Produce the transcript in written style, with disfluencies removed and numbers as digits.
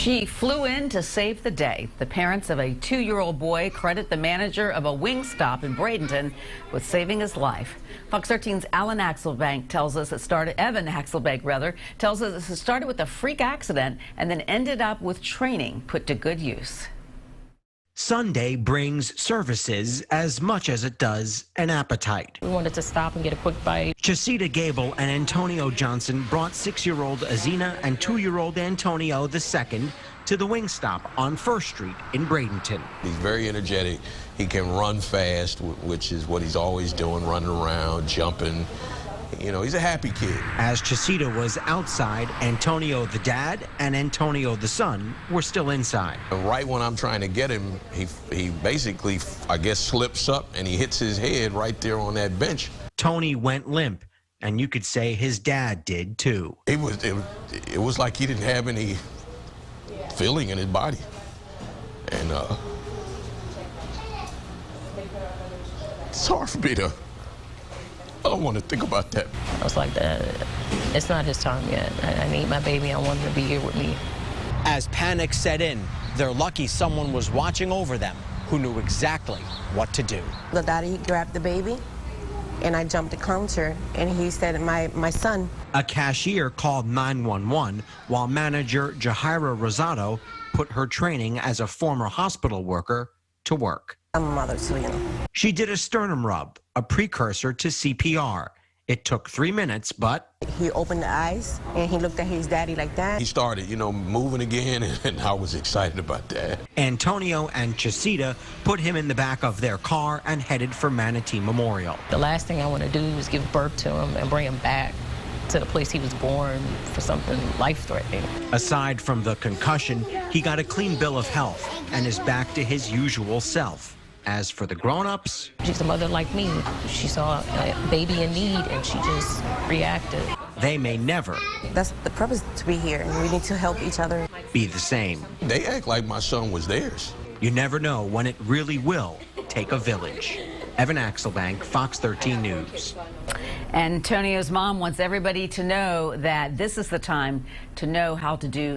She flew in to save the day. The parents of a 2-year-old boy credit the manager of a WingStop in Bradenton with saving his life. Fox 13's Evan Axelbank tells us it started with a freak accident and then ended up with training put to good use. Sunday brings services as much as it does an appetite. We wanted to stop and get a quick bite. Chasita Gable and Antonio Johnson brought 6-year-old Azina and 2-year-old Antonio II to the WingStop on 1st Street in Bradenton. He's very energetic. He can run fast, which is what he's always doing, running around, jumping. You know, he's a happy kid. As Chasita was outside, Antonio the dad and Antonio the son were still inside. Right when I'm trying to get him, he basically, I guess, slips up and he hits his head right there on that bench. Tony went limp, and you could say his dad did too. It was like he didn't have any feeling in his body. And it's hard for me to, I don't want to think about that. I was like, it's not his time yet. I need my baby. I want him to be here with me. As panic set in, they're lucky someone was watching over them who knew exactly what to do. The daddy grabbed the baby, and I jumped the counter, and he said, my son. A cashier called 911 while manager Jajahira Rosado put her training as a former hospital worker to work. I'm a mother too, you know. She did a sternum rub, a precursor to CPR. It took 3 minutes, but he opened the eyes and he looked at his daddy like that. He started, you know, moving again, and I was excited about that. Antonio and Chasita put him in the back of their car and headed for Manatee Memorial. The last thing I want to do is give birth to him and bring him back to the place he was born for something life-threatening. Aside from the concussion, he got a clean bill of health and is back to his usual self. As for the grown-ups, she's a mother like me. She saw a baby in need and she just reacted. They may never. That's the purpose to be here. We need to help each other. Be the same. They act like my son was theirs. You never know when it really will take a village. Evan Axelbank, Fox 13 News. Antonio's mom wants everybody to know that this is the time to know how to do